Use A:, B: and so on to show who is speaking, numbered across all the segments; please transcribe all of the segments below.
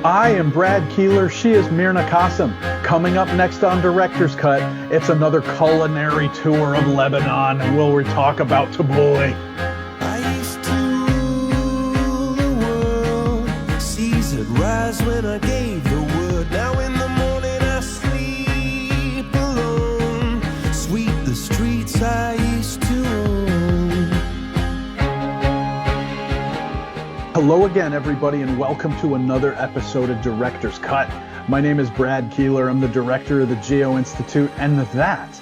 A: I am Brad Keelor. She is Mirna Kassem. Coming up next on Director's Cut, it's another culinary tour of Lebanon, and we'll talk about tabbouleh.
B: I used to rule the world. Seas would rise when I gave the word. Now in the morning I sleep alone. Sweep the streets I used to own.
A: Hello again, everybody, and welcome to another episode of Director's Cut. My name is Brad Keelor. I'm the director of the Geo-Institute, and that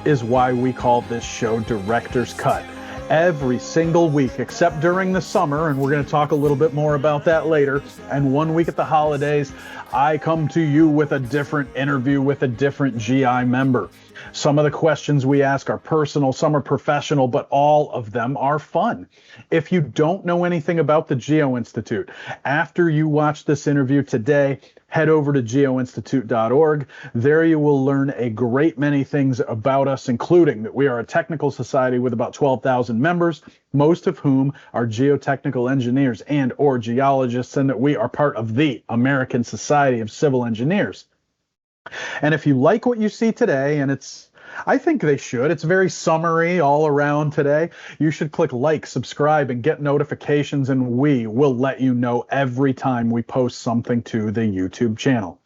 A: is why we call this show Director's Cut. Every single week, except during the summer, and we're going to talk a little bit more about that later, and 1 week at the holidays, I come to you with a different interview with a different GI member. Some of the questions we ask are personal, some are professional, but all of them are fun. If you don't know anything about the Geo-Institute, after you watch this interview today, head over to geoinstitute.org. There you will learn a great many things about us, including that we are a technical society with about 12,000 members, most of whom are geotechnical engineers and or geologists, and that we are part of the American Society of Civil Engineers. And if you like what you see today, and I think they should, it's very summary all around today, you should click like, subscribe, and get notifications, and we will let you know every time we post something to the YouTube channel.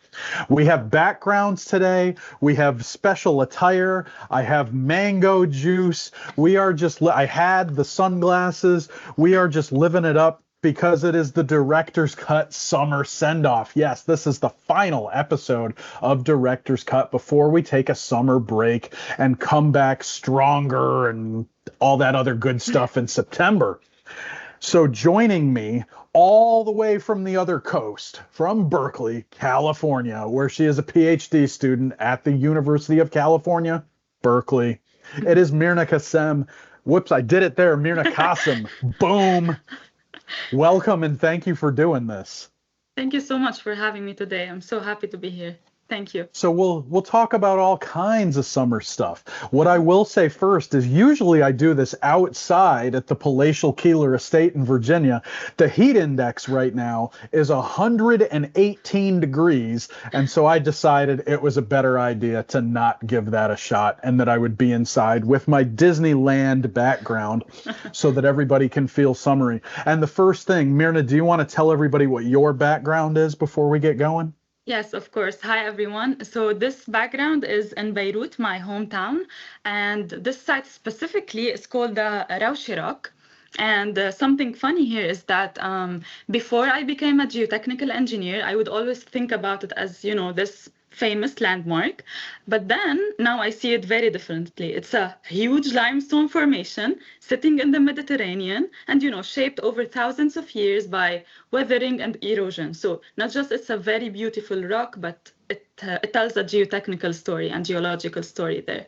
A: We have backgrounds today. We have special attire. I have mango juice. I had the sunglasses. We are just living it up, because it is the Director's Cut summer send-off. Yes, this is the final episode of Director's Cut before we take a summer break and come back stronger and all that other good stuff in September. So joining me all the way from the other coast, from Berkeley, California, where she is a PhD student at the University of California, Berkeley, it is Mirna Kassem. Whoops, I did it there. Mirna Kassem. Boom. Welcome, and thank you for doing this.
C: Thank you so much for having me today. I'm so happy to be here. Thank you.
A: So we'll talk about all kinds of summer stuff. What I will say first is usually I do this outside at the palatial Keelor Estate in Virginia. The heat index right now is 118 degrees, and so I decided it was a better idea to not give that a shot and that I would be inside with my Disneyland background so that everybody can feel summery. And the first thing, Mirna, do you want to tell everybody what your background is before we get going?
C: Yes, of course. Hi, everyone. So this background is in Beirut, my hometown. And this site specifically is called the Raushi Rock. And something funny here is that before I became a geotechnical engineer, I would always think about it as, this famous landmark. But then now I see it very differently. It's a huge limestone formation sitting in the Mediterranean and, shaped over thousands of years by weathering and erosion. So not just it's a very beautiful rock, but it tells a geotechnical story and geological story there.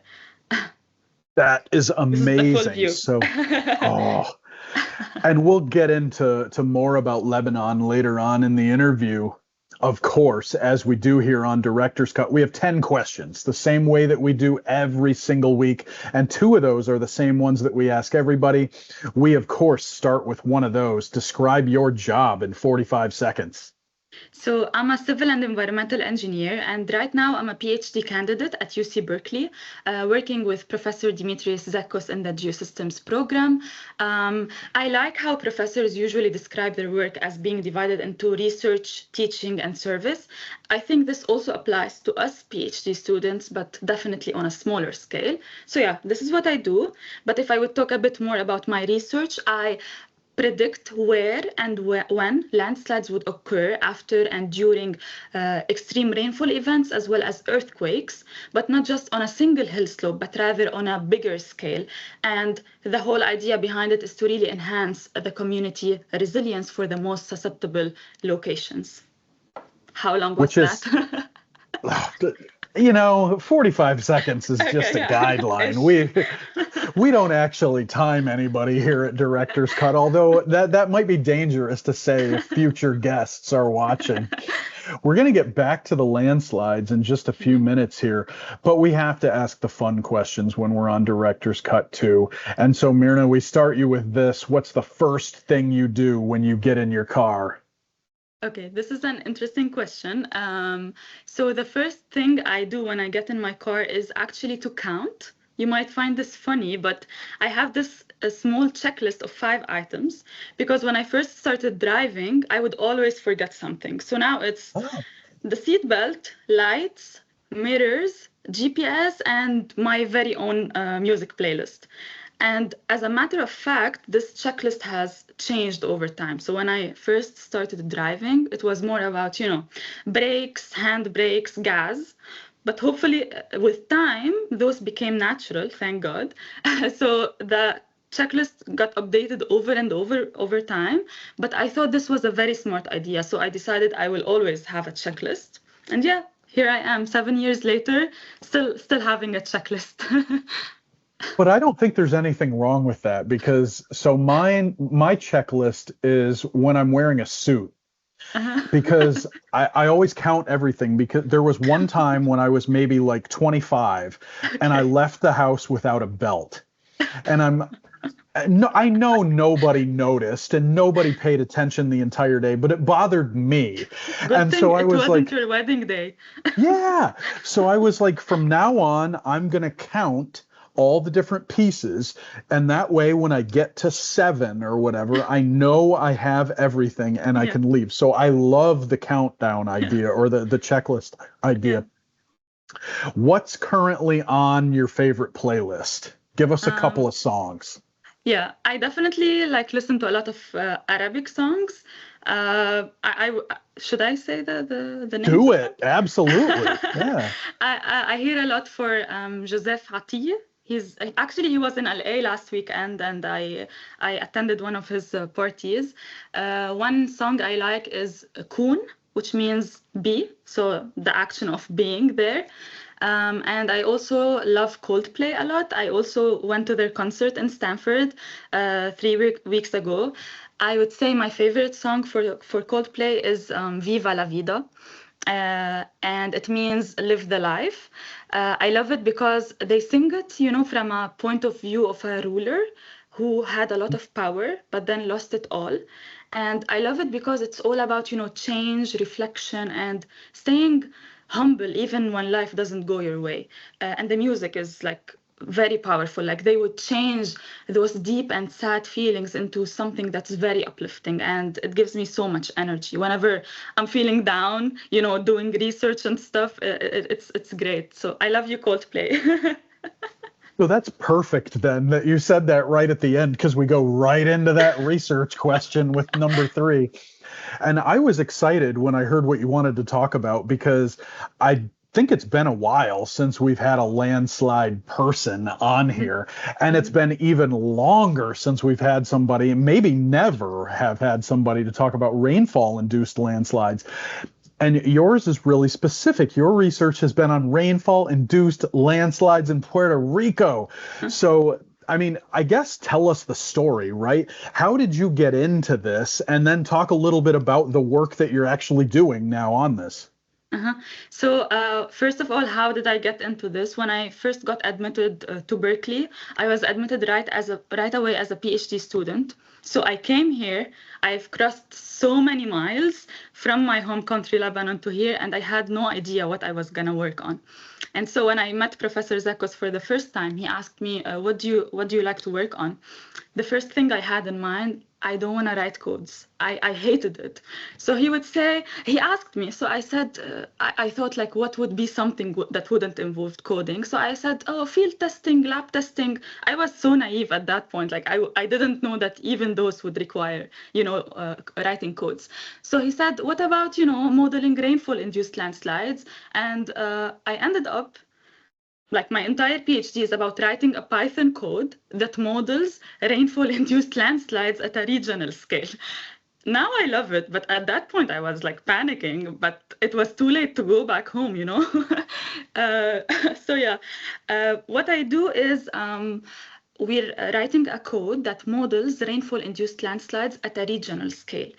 A: That is amazing.
C: This is the full view.
A: And we'll get into more about Lebanon later on in the interview. Of course, as we do here on Director's Cut, we have 10 questions, the same way that we do every single week. And 2 of those are the same ones that we ask everybody. We, of course, start with one of those. Describe your job in 45 seconds.
C: So I'm a civil and environmental engineer, and right now I'm a PhD candidate at UC Berkeley, working with Professor Dimitrios Zakos in the Geosystems program. I like how professors usually describe their work as being divided into research, teaching, and service. I think this also applies to us PhD students, but definitely on a smaller scale. So yeah, this is what I do. But if I would talk a bit more about my research, I predict where and when landslides would occur after and during extreme rainfall events, as well as earthquakes, but not just on a single hill slope, but rather on a bigger scale. And the whole idea behind it is to really enhance the community resilience for the most susceptible locations. How long was that?
A: 45 seconds is just a guideline. We don't actually time anybody here at Director's Cut, although that might be dangerous to say if future guests are watching. We're going to get back to the landslides in just a few minutes here, but we have to ask the fun questions when we're on Director's Cut too. And so, Mirna, we start you with this. What's the first thing you do when you get in your car?
C: Okay, this is an interesting question. So the first thing I do when I get in my car is actually to count. You might find this funny, but I have this a small checklist of 5 items because when I first started driving, I would always forget something. So now it's
A: Oh,
C: the seat belt, lights, mirrors, GPS, and my very own music playlist. And as a matter of fact, this checklist has changed over time. So when I first started driving, it was more about, brakes, hand brakes, gas. But hopefully, with time, those became natural, thank God. So the checklist got updated over and over time. But I thought this was a very smart idea. So I decided I will always have a checklist. And yeah, here I am, 7 years later, still having a checklist.
A: but I don't think there's anything wrong with that because so my checklist is when I'm wearing a suit because I always count everything because there was one time when I was maybe like 25 and I
C: Okay.
A: left the house without a belt. And I know nobody noticed and nobody paid attention the entire day, but it bothered me.
C: Good
A: And
C: thing
A: so I
C: it
A: was
C: wasn't
A: like,
C: your wedding day.
A: yeah. So I was like, from now on, I'm going to count all the different pieces. And that way, when I get to 7 or whatever, I know I have everything and I
C: Yeah,
A: can leave. So I love the countdown
C: yeah,
A: idea or the checklist
C: yeah.
A: idea. What's currently on your favorite playlist? Give us a couple
C: Um,
A: of songs.
C: yeah, I definitely like listen to a lot of Arabic songs. Should I say the names
A: Do
C: of them?
A: it. Absolutely. Yeah.
C: I hear a lot for Joseph Atiyeh. Actually he was in LA last weekend and I attended one of his parties. One song I like is Kun, which means be, so the action of being there. And I also love Coldplay a lot. I also went to their concert in Stanford 3 weeks ago. I would say my favorite song for Coldplay is Viva La Vida. And it means live the life. I love it because they sing it, from a point of view of a ruler who had a lot of power, but then lost it all. And I love it because it's all about, change, reflection, and staying humble even when life doesn't go your way. And the music is like very powerful. Like they would change those deep and sad feelings into something that's very uplifting. And it gives me so much energy. Whenever I'm feeling down, doing research and stuff, it's great. So I love you, Coldplay.
A: So that's perfect then that you said that right at the end because we go right into that research question with number 3. And I was excited when I heard what you wanted to talk about because I think it's been a while since we've had a landslide person on here. And it's been even longer since we've had somebody, maybe never have had somebody to talk about rainfall induced landslides. And yours is really specific. Your research has been on rainfall-induced landslides in Puerto Rico. So, I mean, I guess tell us the story, right? How did you get into this? And then talk a little bit about the work that you're actually doing now on this.
C: Uh-huh. So, first of all, how did I get into this? When I first got admitted to Berkeley, I was admitted right away as a PhD student. So I came here. I've crossed so many miles from my home country, Lebanon, to here, and I had no idea what I was gonna work on. And so when I met Professor Zakos for the first time, he asked me, "What do you like to work on?" The first thing I had in mind, I don't want to write codes. I hated it. So he asked me. So I said, I thought like, what would be something that wouldn't involve coding? So I said, oh, field testing, lab testing. I was so naive at that point. Like I didn't know that even those would require, writing codes. So he said, what about, modeling rainfall induced landslides? And I ended up like my entire PhD is about writing a Python code that models rainfall-induced landslides at a regional scale. Now I love it, but at that point I was like panicking, but it was too late to go back home, uh, so yeah, what I do is we're writing a code that models rainfall-induced landslides at a regional scale.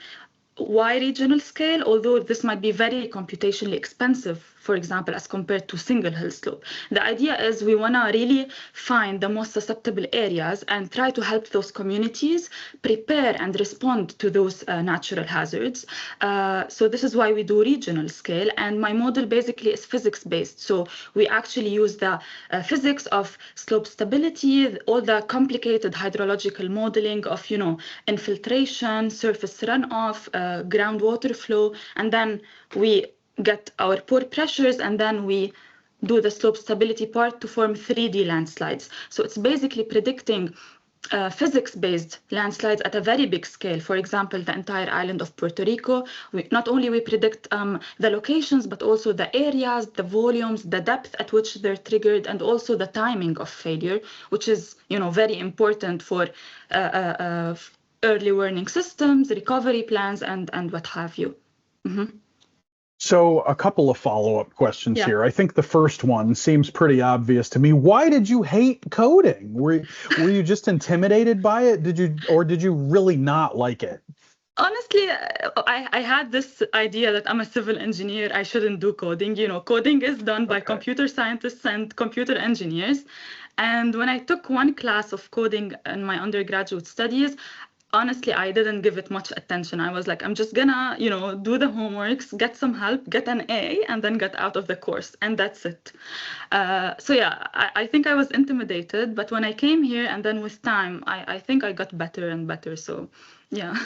C: why regional scale? Although this might be very computationally expensive, for example, as compared to single hill slope. The idea is we want to really find the most susceptible areas and try to help those communities prepare and respond to those natural hazards. So this is why we do regional scale. And my model basically is physics-based. So we actually use the physics of slope stability, all the complicated hydrological modeling of, infiltration, surface runoff, groundwater flow, and then we get our pore pressures, and then we do the slope stability part to form 3D landslides. So it's basically predicting physics-based landslides at a very big scale. For example, the entire island of Puerto Rico. Not only we predict the locations, but also the areas, the volumes, the depth at which they're triggered, and also the timing of failure, which is very important for early warning systems, recovery plans, and what have you.
A: So a couple of follow-up questions
C: Yeah.
A: here. I think the first one seems pretty obvious to me. Why did you hate coding? Were you just intimidated by it? Did you really not like it?
C: Honestly, I had this idea that I'm a civil engineer. I shouldn't do coding. Coding is done by computer scientists and computer engineers. And when I took one class of coding in my undergraduate studies, honestly, I didn't give it much attention. I was like, I'm just gonna, do the homeworks, get some help, get an A, and then get out of the course, and that's it. So yeah, I think I was intimidated, but when I came here, and then with time, I think I got better and better. So yeah.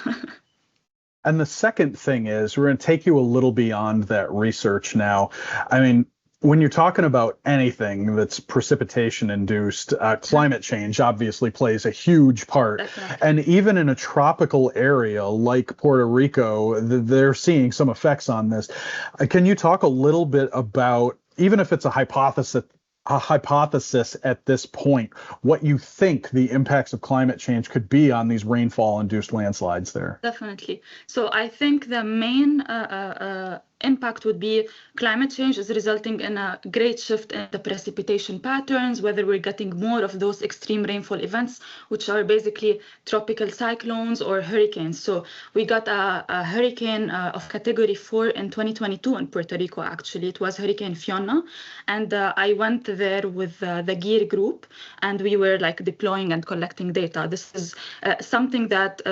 A: And the second thing is, we're going to take you a little beyond that research now. I mean, when you're talking about anything that's precipitation induced, climate change obviously plays a huge part.
C: Definitely.
A: And even in a tropical area like Puerto Rico, they're seeing some effects on this. Can you talk a little bit about, even if it's a hypothesis at this point, what you think the impacts of climate change could be on these rainfall-induced landslides there?
C: Definitely. So I think the main impact would be climate change is resulting in a great shift in the precipitation patterns, whether we're getting more of those extreme rainfall events, which are basically tropical cyclones or hurricanes. So we got a hurricane of category 4 in 2022 in Puerto Rico, actually. It was Hurricane Fiona. And I went there with the GEAR group, and we were like deploying and collecting data. This is something that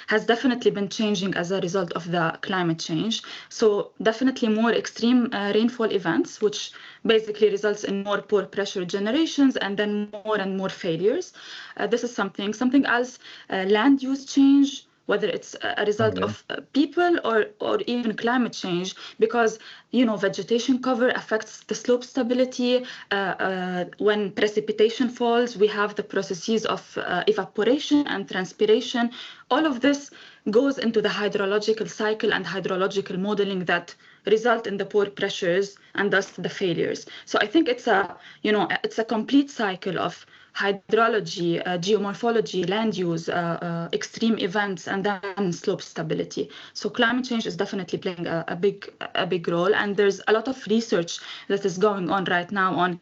C: has definitely been changing as a result of the climate change. So definitely more extreme rainfall events, which basically results in more pore pressure generations and then more and more failures. This is something else, land use change, whether it's a result of people or even climate change, because vegetation cover affects the slope stability. When precipitation falls, we have the processes of evaporation and transpiration. All of this goes into the hydrological cycle and hydrological modeling that result in the pore pressures and thus the failures. So I think it's a complete cycle of hydrology, geomorphology, land use, extreme events, and then slope stability. So climate change is definitely playing a big role, and there's a lot of research that is going on right now on,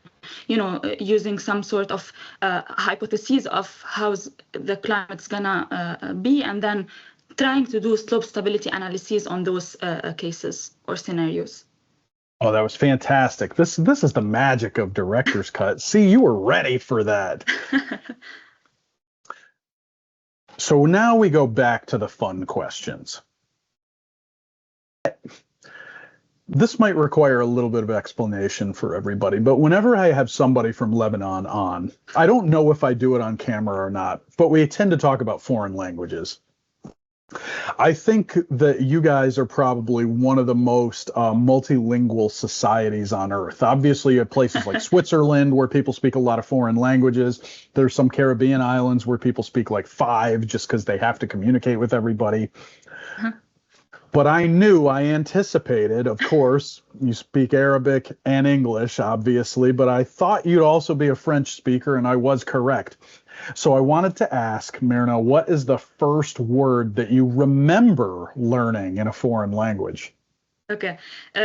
C: using some sort of hypotheses of how the climate's gonna be, and then trying to do slope stability analyses on those cases or scenarios.
A: Oh, that was fantastic. This is the magic of Director's Cut. See, you were ready for that. So now we go back to the fun questions. This might require a little bit of explanation for everybody, but whenever I have somebody from Lebanon on, I don't know if I do it on camera or not, but we tend to talk about foreign languages. I think that you guys are probably one of the most multilingual societies on earth. Obviously, you have places like Switzerland where people speak a lot of foreign languages. There's some Caribbean islands where people speak like 5 just because they have to communicate with everybody. But I anticipated, of course, you speak Arabic and English, obviously, but I thought you'd also be a French speaker, and I was correct. So I wanted to ask, Mirna, what is the first word that you remember learning in a foreign language?
C: Okay,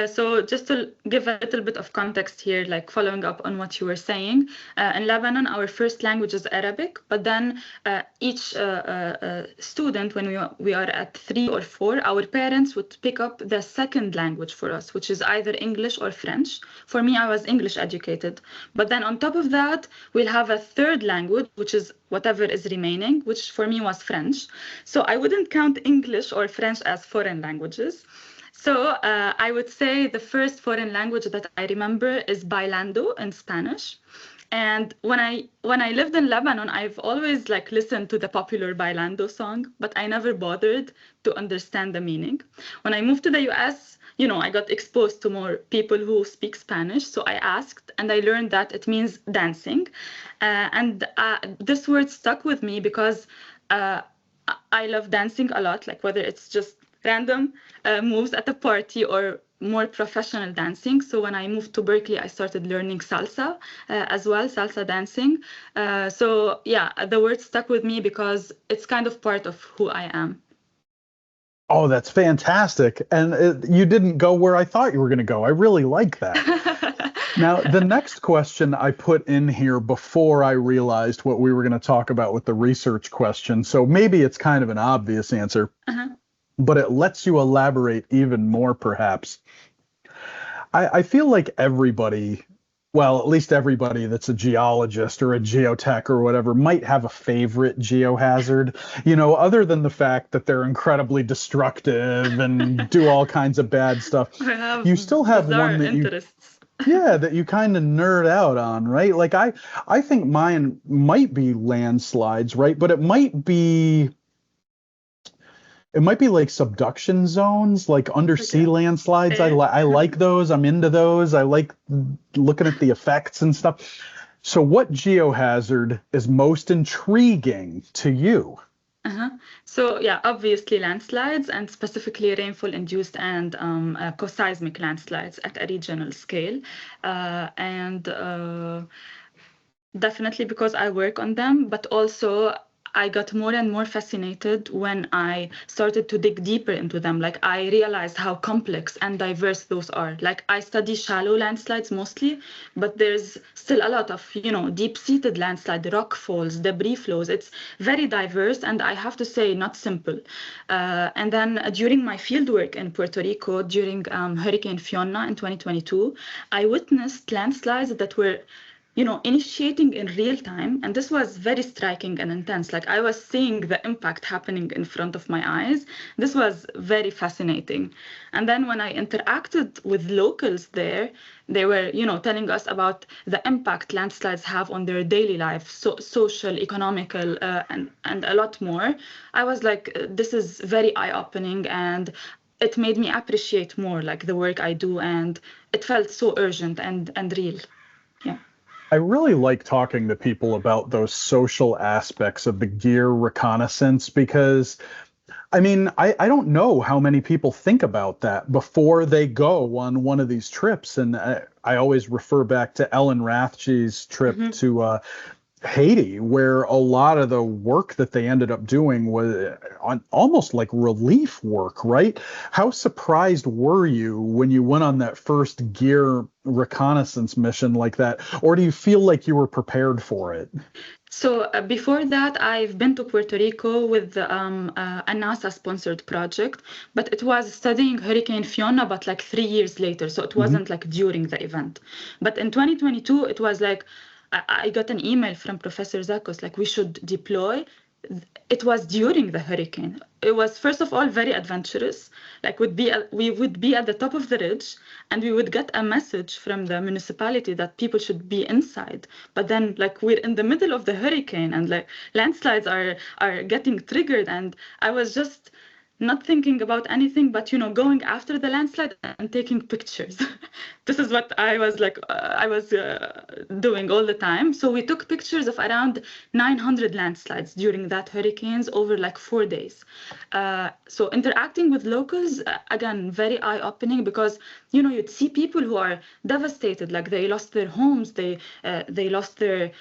C: so just to give a little bit of context here, like following up on what you were saying, in Lebanon, our first language is Arabic, but then each student, when we are at 3 or 4, our parents would pick up the second language for us, which is either English or French. For me, I was English educated, but then on top of that, we'll have a third language, which is whatever is remaining, which for me was French. So I wouldn't count English or French as foreign languages. So I would say the first foreign language that I remember is Bailando in Spanish. And when I lived in Lebanon, I've always like listened to the popular Bailando song, but I never bothered to understand the meaning. When I moved to the US, I got exposed to more people who speak Spanish. So I asked and I learned that it means dancing. And this word stuck with me because I love dancing a lot, like whether it's just random moves at a party or more professional dancing. So when I moved to Berkeley, I started learning salsa as well, salsa dancing. So yeah, the word stuck with me because it's kind of part of who I am.
A: Oh, that's fantastic. And you didn't go where I thought you were going to go. I really like that. Now, the next question I put in here before I realized what we were going to talk about with the research question. So maybe it's kind of an obvious answer. But it lets you elaborate even more, perhaps. I feel like everybody, well, at least everybody that's a geologist or a geotech or whatever, might have a favorite geohazard, other than the fact that they're incredibly destructive and do all kinds of bad stuff. You still have one that that you kind of nerd out on, right? Like I think mine might be landslides, right? But it might be like subduction zones, like undersea landslides. I like those. I'm into those. I like looking at the effects and stuff. So what geohazard is most intriguing to you?
C: So yeah, obviously landslides, and specifically rainfall-induced and co-seismic landslides at a regional scale. Definitely because I work on them, but also I got more and more fascinated when I started to dig deeper into them. Like I realized how complex and diverse those are. Like I study shallow landslides mostly, but there's still a lot of, deep-seated landslide, rock falls, debris flows. It's very diverse, and I have to say not simple. And then during my fieldwork in Puerto Rico, during Hurricane Fiona in 2022, I witnessed landslides that were initiating in real time. And this was very striking and intense. Like I was seeing the impact happening in front of my eyes. This was very fascinating. And then when I interacted with locals there, they were, telling us about the impact landslides have on their daily life, social, economical, and a lot more. I was like, this is very eye-opening, and it made me appreciate more like the work I do, and it felt so urgent and real. Yeah.
A: I really like talking to people about those social aspects of the gear reconnaissance because, I mean, I don't know how many people think about that before they go on one of these trips. And I always refer back to Ellen Rathje's trip to Haiti, where a lot of the work that they ended up doing was on almost like relief work, right? How surprised were you when you went on that first gear reconnaissance mission like that? Or do you feel like you were prepared for it?
C: So before that, I've been to Puerto Rico with a NASA-sponsored project, but it was studying Hurricane Fiona, but like 3 years later. So it wasn't like during the event. But in 2022, it was like, I got an email from Professor Zakos, like we should deploy. It was during the hurricane. It was, first of all, very adventurous. Like we would be at the top of the ridge, and we would get a message from the municipality that people should be inside. But then like we're in the middle of the hurricane, and like landslides are getting triggered. And I was just not thinking about anything but going after the landslide and taking pictures. This is what I was like doing all the time. So we took pictures of around 900 landslides during that hurricanes over like 4 days. So interacting with locals, again, very eye-opening, because you'd see people who are devastated, like they lost their homes, they lost their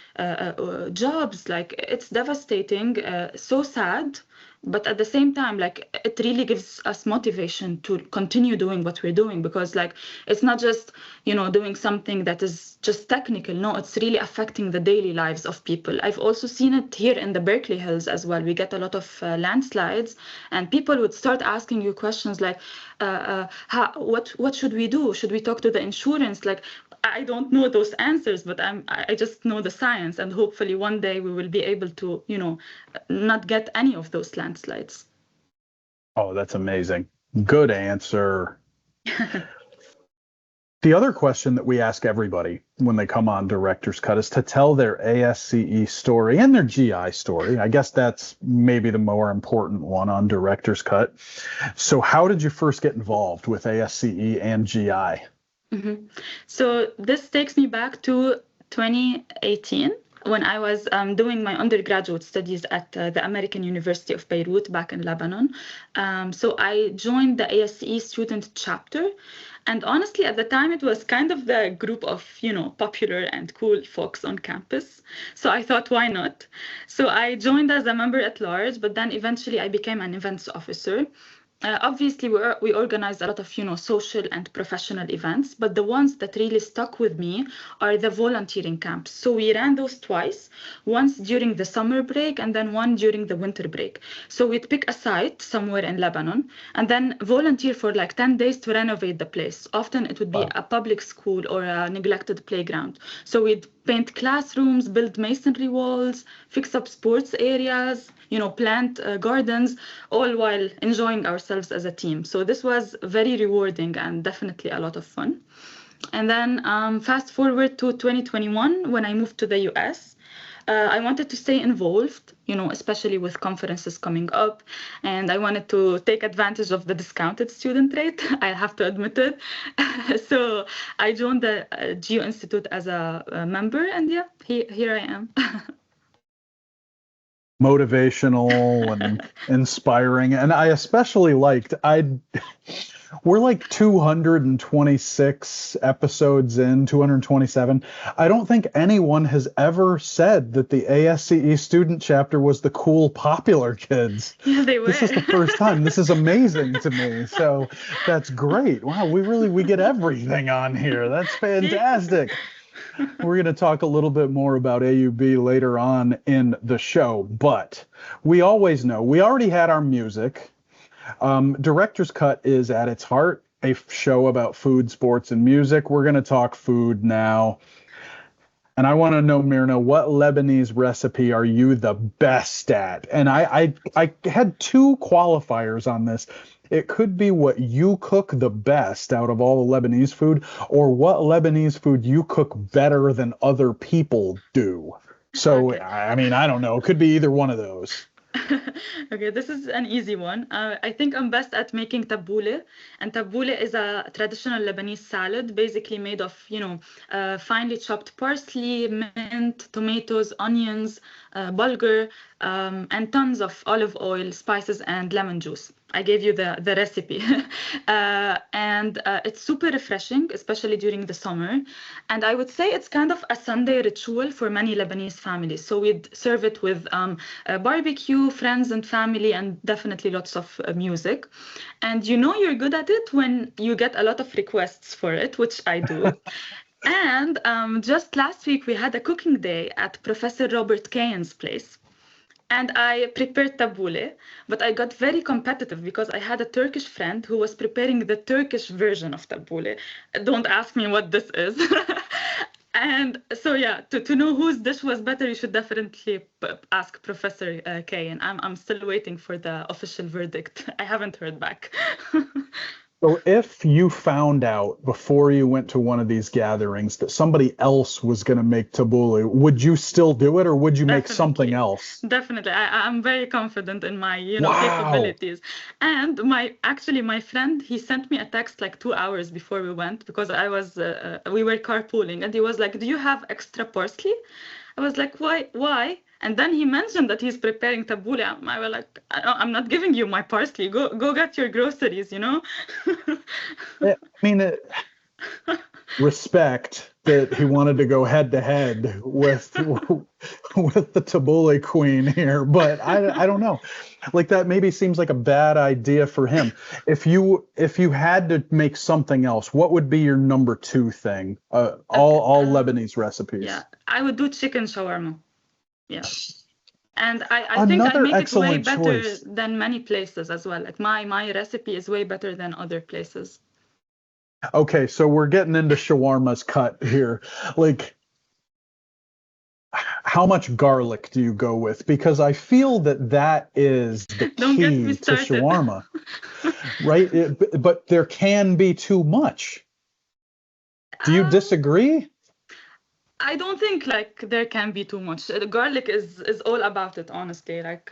C: jobs. Like it's devastating, so sad. but at the same time, like, it really gives us motivation to continue doing what we're doing, because like it's not just, you know, doing something that is just technical. No, it's really affecting the daily lives of people. I've also seen it here in the Berkeley Hills as well. We get a lot of landslides, and people would start asking you questions like, what should we do? Should we talk to the insurance? Like, I don't know those answers, but I just know the science, and hopefully one day we will be able to, you know, not get any of those landslides.
A: Oh, that's amazing. Good answer. The other question that we ask everybody when they come on Director's Cut is to tell their ASCE story and their GI story. I guess that's maybe the more important one on Director's Cut. So how did you first get involved with ASCE and GI?
C: So this takes me back to 2018, when I was doing my undergraduate studies at the American University of Beirut back in Lebanon. So I joined the ASCE student chapter. And honestly, at the time, it was kind of the group of, you know, popular and cool folks on campus. So I thought, why not? So I joined as a member at large, but then eventually I became an events officer. Obviously, we organized a lot of, you know, social and professional events, but the ones that really stuck with me are the volunteering camps. So we ran those twice, once during the summer break and then one during the winter break. So we'd pick a site somewhere in Lebanon and then volunteer for like 10 days to renovate the place. Often it would be a public school or a neglected playground. So we'd paint classrooms, build masonry walls, fix up sports areas, you know, plant gardens, all while enjoying ourselves as a team. So this was very rewarding and definitely a lot of fun. And then fast forward to 2021, when I moved to the US, I wanted to stay involved, you know, especially with conferences coming up. And I wanted to take advantage of the discounted student rate, I have to admit it. So I joined the Geo-Institute as a member, and yeah, here I am.
A: Motivational and inspiring. And I especially liked, we're like 226 episodes in, 227. I don't think anyone has ever said that the ASCE student chapter was the cool, popular kids.
C: Yeah, they were.
A: This is the first time. This is amazing to me. So that's great. Wow, we get everything on here. That's fantastic. We're going to talk a little bit more about AUB later on in the show, but we always know, we already had our music. Director's Cut is at its heart a show about food, sports, and music. We're going to talk food now. And I want to know, Mirna, what Lebanese recipe are you the best at? And I had two qualifiers on this. It could be what you cook the best out of all the Lebanese food, or what Lebanese food you cook better than other people do. So, okay. I mean, I don't know. It could be either one of those.
C: Okay, this is an easy one. I think I'm best at making tabbouleh, and tabbouleh is a traditional Lebanese salad, basically made of, you know, finely chopped parsley, mint, tomatoes, onions, bulgur, and tons of olive oil, spices, and lemon juice. I gave you the recipe. And it's super refreshing, especially during the summer. And I would say it's kind of a Sunday ritual for many Lebanese families. So we'd serve it with a barbecue, friends and family, and definitely lots of music. And you know you're good at it when you get a lot of requests for it, which I do. And just last week, we had a cooking day at Professor Robert Kayen's place. And I prepared tabbouleh, but I got very competitive because I had a Turkish friend who was preparing the Turkish version of tabbouleh. Don't ask me what this is. And so, yeah, to know whose dish was better, you should definitely ask Professor Kayen. I'm still waiting for the official verdict. I haven't heard back.
A: So if you found out before you went to one of these gatherings that somebody else was going to make tabbouleh, would you still do it, or would you make something else?
C: Definitely. I'm very confident in my, capabilities. And my friend, he sent me a text like 2 hours before we went, because we were carpooling, and he was like, "Do you have extra parsley?" I was like, why? And then he mentioned that he's preparing tabbouleh. I was like, I'm not giving you my parsley. Go get your groceries, you know?
A: I mean, respect that he wanted to go head to head with the tabbouleh queen here, but I don't know. Like that maybe seems like a bad idea for him. If you had to make something else, what would be your number two thing? All Lebanese recipes.
C: Yeah, I would do chicken shawarma. Yeah. And I think I
A: Another
C: make it way
A: excellent
C: better
A: choice.
C: than many places as well. Like my recipe is way better than other places.
A: Okay, so we're getting into shawarma's cut here. Like, how much garlic do you go with? Because I feel that is the
C: Don't get me
A: key to
C: started.
A: shawarma, right? But there can be too much. Do you disagree?
C: I don't think like there can be too much. The garlic is all about it, honestly. Like,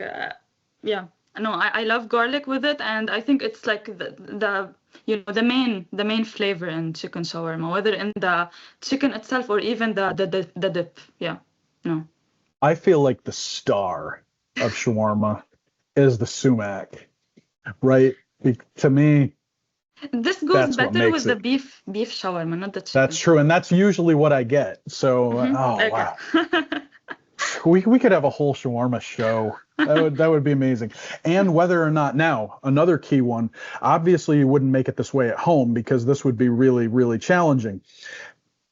C: yeah, no, I love garlic with it, and I think it's like the you know the main flavor in chicken shawarma, whether in the chicken itself or even the dip. Yeah, no.
A: I feel like the star of shawarma is the sumac, right? To me,
C: This goes
A: that's what
C: better
A: makes
C: with the
A: it.
C: beef shawarma, not the chicken.
A: That's true, and that's usually what I get. So, oh
C: Okay.
A: wow, we could have a whole shawarma show. That would be amazing. And whether or not now, another key one. Obviously, you wouldn't make it this way at home because this would be really, really challenging.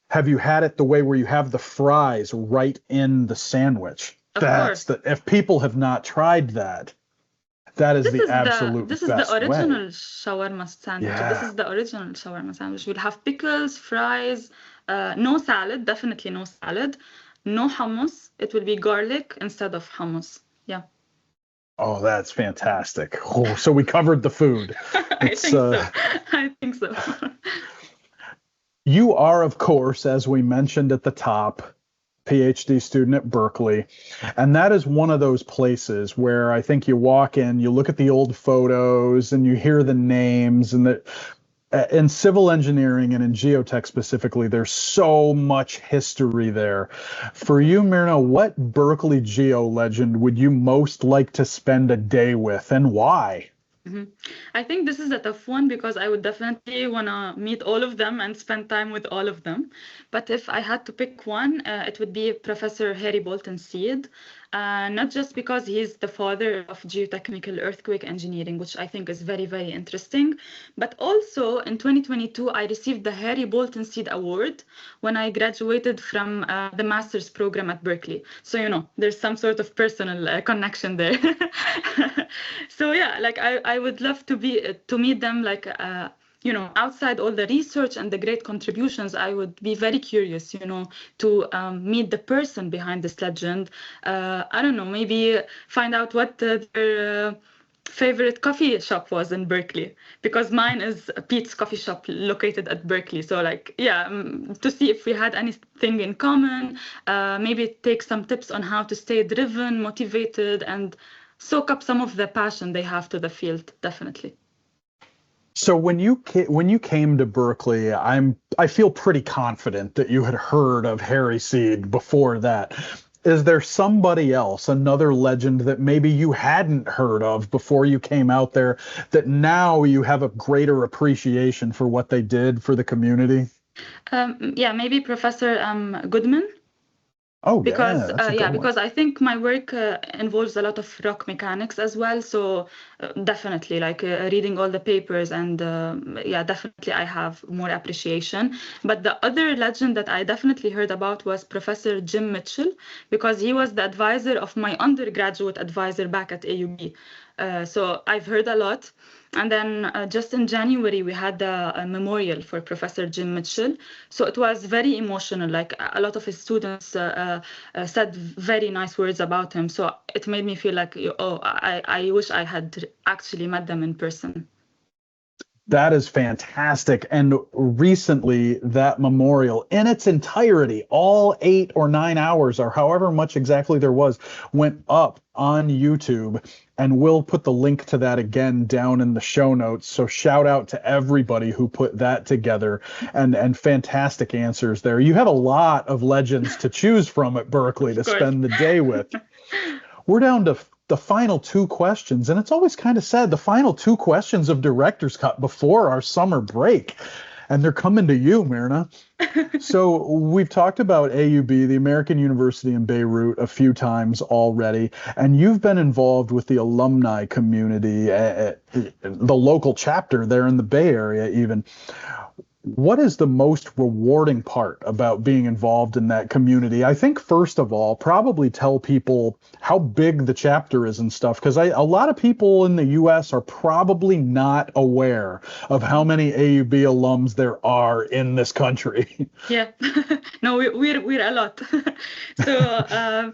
A: Have you had it the way where you have the fries right in the sandwich?
C: Of
A: That's
C: course.
A: if people have not tried that, that is the absolute
C: This is
A: best
C: the original
A: way.
C: shawarma sandwich. This
A: Yeah.
C: is the original shawarma sandwich. We'll have pickles, fries, no salad, definitely no salad, no hummus. It will be garlic instead of hummus. Yeah.
A: Oh, that's fantastic. Oh, so we covered the food.
C: I
A: It's
C: think so. I think so.
A: You are, of course, as we mentioned at the top, PhD student at Berkeley. And that is one of those places where I think you walk in, you look at the old photos and you hear the names and in civil engineering and in geotech specifically, there's so much history there. For you, Mirna, what Berkeley geo legend would you most like to spend a day with and why?
C: Mhm. I think this is a tough one because I would definitely want to meet all of them and spend time with all of them. But if I had to pick one, it would be Professor Harry Bolton Seed. Not just because he's the father of geotechnical earthquake engineering, which I think is very, very interesting, but also in 2022, I received the Harry Bolton Seed Award when I graduated from the master's program at Berkeley. So, there's some sort of personal connection there. So yeah, like I would love to meet them, like outside all the research and the great contributions. I would be very curious, to meet the person behind this legend. I don't know, maybe find out what their favorite coffee shop was in Berkeley, because mine is Pete's coffee shop located at Berkeley. So like, yeah, to see if we had anything in common, maybe take some tips on how to stay driven, motivated, and soak up some of the passion they have to the field, definitely.
A: So when you came to Berkeley, I feel pretty confident that you had heard of Harry Seed before that. Is there somebody else, another legend that maybe you hadn't heard of before you came out there, that now you have a greater appreciation for what they did for the community?
C: Yeah, maybe Professor Goodman.
A: Oh,
C: Because
A: yeah, that's a good one.
C: because I think my work involves a lot of rock mechanics as well. So definitely, like reading all the papers, and yeah, definitely I have more appreciation. But the other legend that I definitely heard about was Professor Jim Mitchell, because he was the advisor of my undergraduate advisor back at AUB. So I've heard a lot. And then just in January, we had a memorial for Professor Jim Mitchell. So it was very emotional. Like a lot of his students said very nice words about him. So it made me feel like, I wish I had actually met them in person.
A: That is fantastic. And recently, that memorial in its entirety, all 8 or 9 hours, or however much exactly there was, went up on YouTube. And we'll put the link to that again down in the show notes. So shout out to everybody who put that together, and fantastic answers there. You have a lot of legends to choose from at Berkeley to spend the day with. We're down to the final 2 questions, and it's always kind of sad, the final 2 questions of Director's Cut before our summer break. And they're coming to you, Mirna. So we've talked about AUB, the American University in Beirut, a few times already, and you've been involved with the alumni community, the local chapter there in the Bay Area even. What is the most rewarding part about being involved in that community? I think, first of all, probably tell people how big the chapter is and stuff, because a lot of people in the U.S. are probably not aware of how many AUB alums there are in this country.
C: Yeah, no, we're a lot. So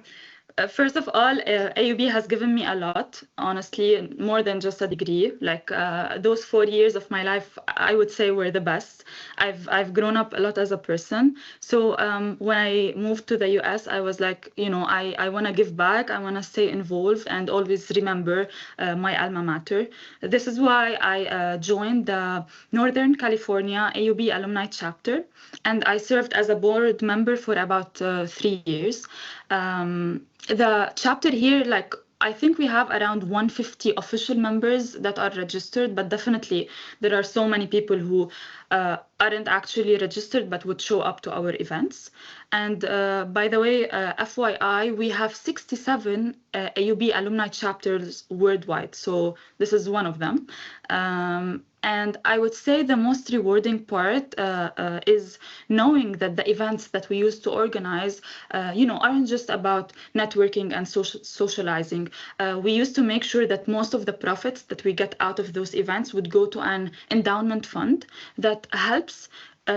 C: first of all, AUB has given me a lot, honestly, more than just a degree. Like those 4 years of my life, I would say were the best. I've grown up a lot as a person. So when I moved to the US, I was like, I want to give back. I want to stay involved and always remember my alma mater. This is why I joined the Northern California AUB alumni chapter, and I served as a board member for about 3 years. The chapter here, like, I think we have around 150 official members that are registered, but definitely there are so many people who aren't actually registered but would show up to our events. And by the way, FYI, we have 67 AUB alumni chapters worldwide. So this is one of them. And I would say the most rewarding part is knowing that the events that we used to organize, aren't just about networking and socializing. We used to make sure that most of the profits that we get out of those events would go to an endowment fund that helps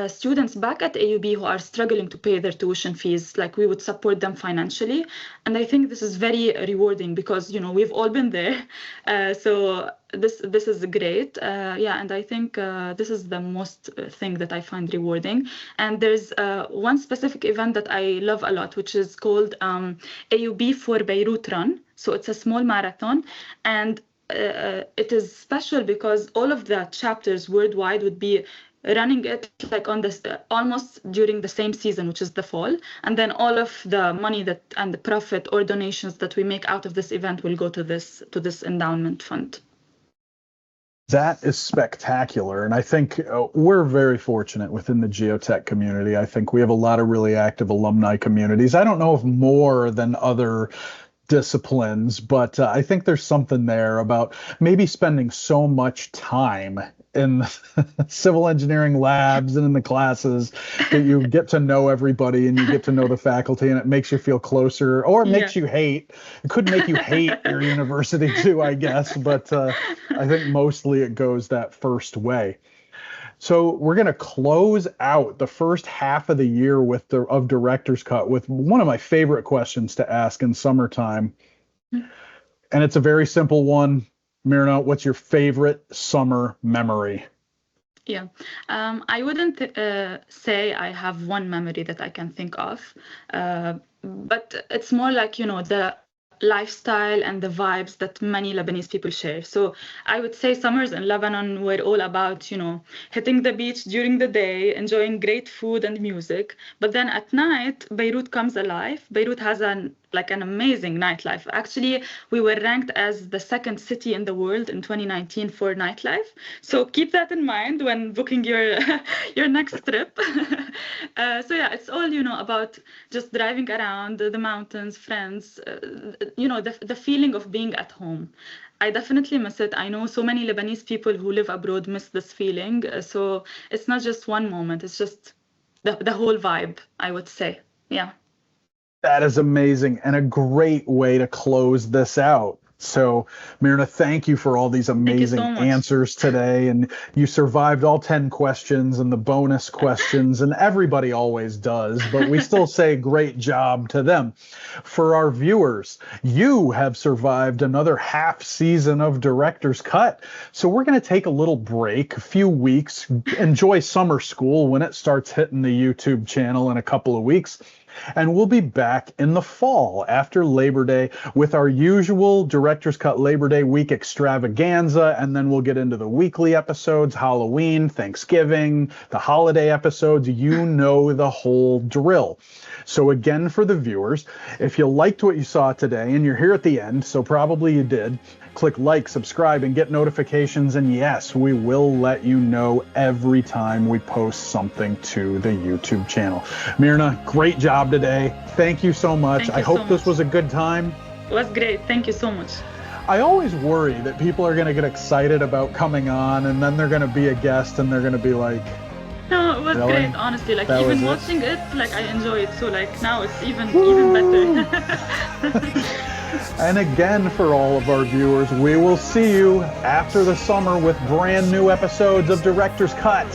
C: students back at AUB who are struggling to pay their tuition fees. Like, we would support them financially. And I think this is very rewarding because, we've all been there. So this is great. And I think this is the most thing that I find rewarding. And there's one specific event that I love a lot, which is called AUB for Beirut Run. So it's a small marathon. And it is special because all of the chapters worldwide would be running it like on this almost during the same season, which is the fall, and then all of the money and the profit or donations that we make out of this event will go to this endowment fund.
A: That is spectacular. And I think we're very fortunate within the geotech community. I think we have a lot of really active alumni communities. I don't know if more than other disciplines, but I think there's something there about maybe spending so much time in civil engineering labs and in the classes that you get to know everybody and you get to know the faculty, and it makes you feel closer, or it makes you hate. It could make you hate your university too, I guess, but I think mostly it goes that first way. So we're going to close out the first half of the year of Director's Cut with one of my favorite questions to ask in summertime. And it's a very simple one. Mirna, what's your favorite summer memory?
C: Yeah, I wouldn't say I have one memory that I can think of, but it's more like, the lifestyle and the vibes that many Lebanese people share. So I would say summers in Lebanon were all about, hitting the beach during the day, enjoying great food and music. But then at night, Beirut comes alive. Beirut has an amazing nightlife. Actually, we were ranked as the second city in the world in 2019 for nightlife. So keep that in mind when booking your next trip. It's all, about just driving around the mountains, friends, the feeling of being at home. I definitely miss it. I know so many Lebanese people who live abroad miss this feeling. So it's not just one moment. It's just the whole vibe, I would say. Yeah.
A: That is amazing and a great way to close this out. So, Mirna, thank you for all these amazing answers today. And you survived all 10 questions and the bonus questions, and everybody always does, but we still say great job to them. For our viewers, you have survived another half season of Director's Cut. So we're going to take a little break, a few weeks, enjoy summer school when it starts hitting the YouTube channel in a couple of weeks. And we'll be back in the fall after Labor Day with our usual Director's Cut Labor Day week extravaganza. And then we'll get into the weekly episodes, Halloween, Thanksgiving, the holiday episodes. You know the whole drill. So again, for the viewers, if you liked what you saw today and you're here at the end, so probably you did, Click like, subscribe, and get notifications. And yes, we will let you know every time we post something to the YouTube channel. Mirna, great job today. Thank you so much. I hope this was a good time.
C: It was great. Thank you so much.
A: I always worry that people are going to get excited about coming on, and then they're going to be a guest and they're going to be like,
C: no, it was
A: really?
C: great, honestly. Like,
A: That
C: even
A: was
C: watching it, like, I enjoy it. So, like, now it's even better.
A: And again, for all of our viewers, we will see you after the summer with brand new episodes of Director's Cut.